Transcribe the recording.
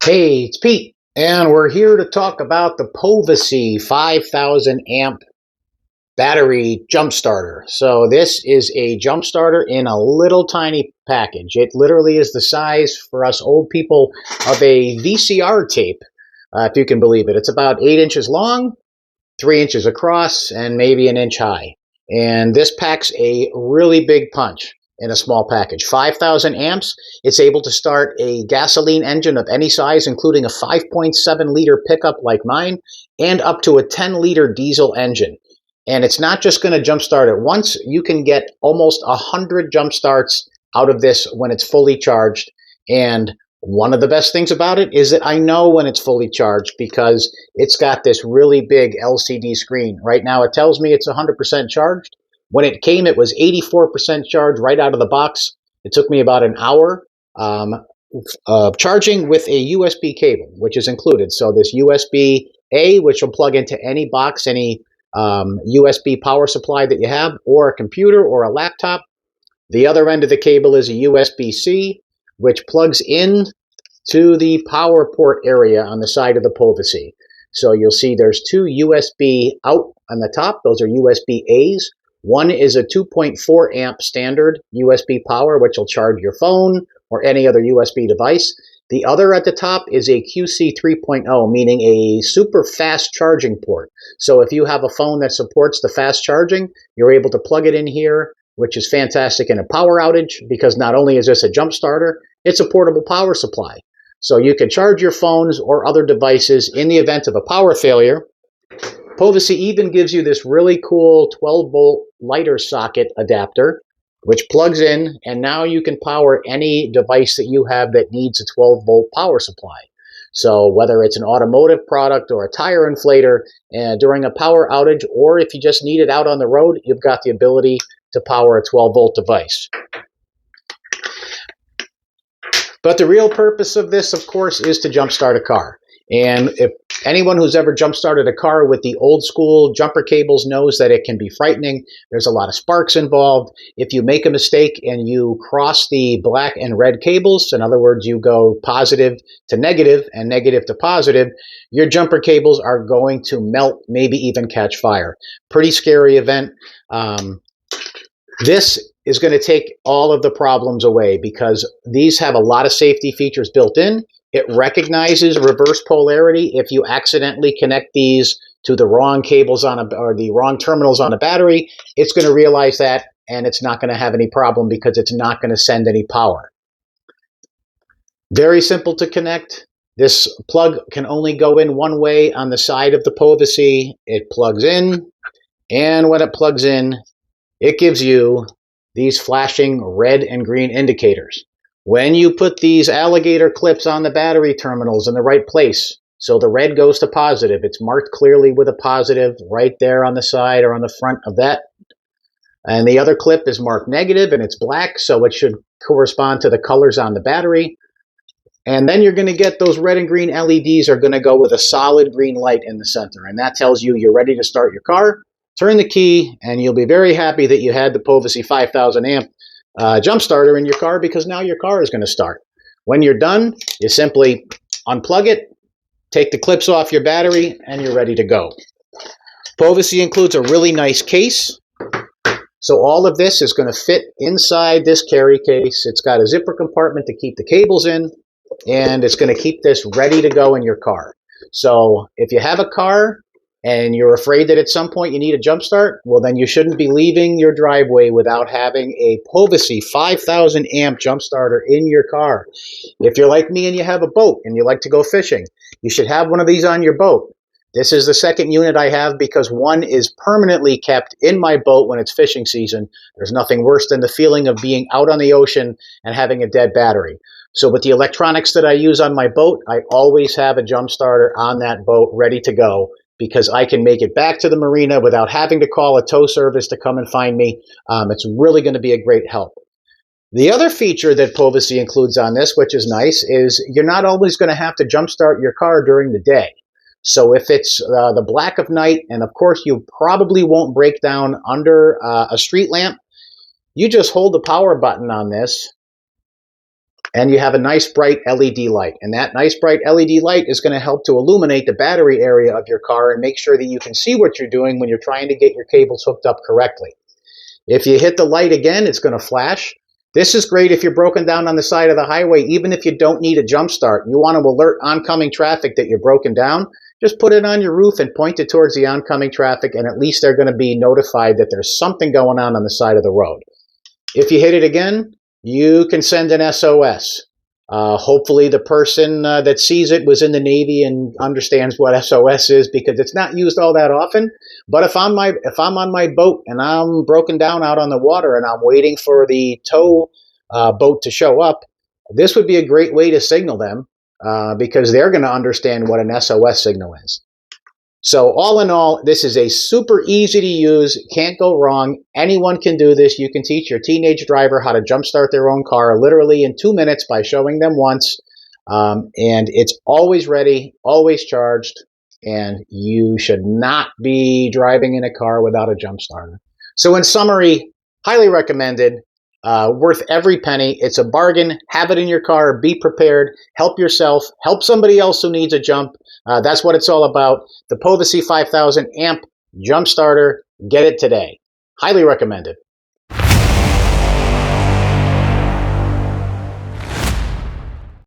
Hey, it's Pete, and we're here to talk about the Povasee 5000 amp battery jump starter. So this is a jump starter in a little tiny package. It literally is the size for us old people of a VCR tape, if you can believe it. It's about 8 inches long, 3 inches across, and maybe an inch high. And this packs a really big punch in a small package. 5,000 amps. It's able to start a gasoline engine of any size, including a 5.7 liter pickup like mine, and up to a 10 liter diesel engine. And it's not just going to jump start it once. You can get almost 100 jump starts out of this when it's fully charged. And one of the best things about it is that I know when it's fully charged because it's got this really big LCD screen. Right now it tells me it's 100% charged. When it came, it was 84% charged right out of the box. It took me about an hour charging with a USB cable, which is included. So this USB-A, which will plug into any box, any USB power supply that you have, or a computer or a laptop. The other end of the cable is a USB-C, which plugs in to the power port area on the side of the Povasee. So you'll see there's two USB out on the top. Those are USB-A's. One is a 2.4 amp standard USB power, which will charge your phone or any other USB device. The other at the top is a QC 3.0, meaning a super fast charging port. So if you have a phone that supports the fast charging, you're able to plug it in here, which is fantastic in a power outage because not only is this a jump starter, it's a portable power supply. So you can charge your phones or other devices in the event of a power failure. Povasee even gives you this really cool 12-volt lighter socket adapter, which plugs in, and now you can power any device that you have that needs a 12-volt power supply. So whether it's an automotive product or a tire inflator during a power outage, or if you just need it out on the road, you've got the ability to power a 12-volt device. But the real purpose of this, of course, is to jumpstart a car. And if anyone who's ever jump-started a car with the old school jumper cables knows that it can be frightening. There's a lot of sparks involved. If you make a mistake and you cross the black and red cables, in other words, you go positive to negative and negative to positive, your jumper cables are going to melt, maybe even catch fire. Pretty scary event. This is going to take all of the problems away because these have a lot of safety features built in. It recognizes reverse polarity. If you accidentally connect these to the wrong cables or the wrong terminals on a battery, it's going to realize that, and it's not going to have any problem because it's not going to send any power. Very simple to connect. This plug can only go in one way on the side of the Povasee. It plugs in, and when it plugs in, it gives you these flashing red and green indicators. When you put these alligator clips on the battery terminals in the right place, so the red goes to positive, it's marked clearly with a positive right there on the side or on the front of that. And the other clip is marked negative and it's black, so it should correspond to the colors on the battery. And then you're going to get those red and green LEDs are going to go with a solid green light in the center. And that tells you you're ready to start your car. Turn the key, and you'll be very happy that you had the Povasee 5000 amp jump starter in your car because now your car is going to start. When you're done, you simply unplug it, take the clips off your battery, and you're ready to go. Povasee includes a really nice case. So all of this is going to fit inside this carry case. It's got a zipper compartment to keep the cables in, and it's going to keep this ready to go in your car. So if you have a car and you're afraid that at some point you need a jump start, well, then you shouldn't be leaving your driveway without having a Povasee 5000 amp jump starter in your car. If you're like me and you have a boat and you like to go fishing, you should have one of these on your boat. This is the second unit I have because one is permanently kept in my boat when it's fishing season. There's nothing worse than the feeling of being out on the ocean and having a dead battery. So with the electronics that I use on my boat, I always have a jump starter on that boat ready to go, because I can make it back to the marina without having to call a tow service to come and find me. It's really going to be a great help. The other feature that Povasee includes on this, which is nice, is you're not always going to have to jumpstart your car during the day. So if it's the black of night, and of course you probably won't break down under a street lamp, you just hold the power button on this, and you have a nice bright LED light. And that nice bright LED light is going to help to illuminate the battery area of your car and make sure that you can see what you're doing when you're trying to get your cables hooked up correctly. If you hit the light again, it's going to flash. This is great if you're broken down on the side of the highway, even if you don't need a jump start. You want to alert oncoming traffic that you're broken down. Just put it on your roof and point it towards the oncoming traffic, and at least they're going to be notified that there's something going on the side of the road. If you hit it again, you can send an SOS. Hopefully the person that sees it was in the Navy and understands what SOS is, because it's not used all that often. But if I'm on my boat and I'm broken down out on the water and I'm waiting for the tow boat to show up, this would be a great way to signal them because they're going to understand what an SOS signal is. So all in all, this is a super easy to use, can't go wrong. Anyone can do this. You can teach your teenage driver how to jumpstart their own car literally in 2 minutes by showing them once. And it's always ready, always charged, and you should not be driving in a car without a jump starter. So in summary, highly recommended. Worth every penny. It's a bargain. Have it in your car. Be prepared. Help yourself. Help somebody else who needs a jump. That's what it's all about. The Povasee 5000 amp jump starter. Get it today. Highly recommended.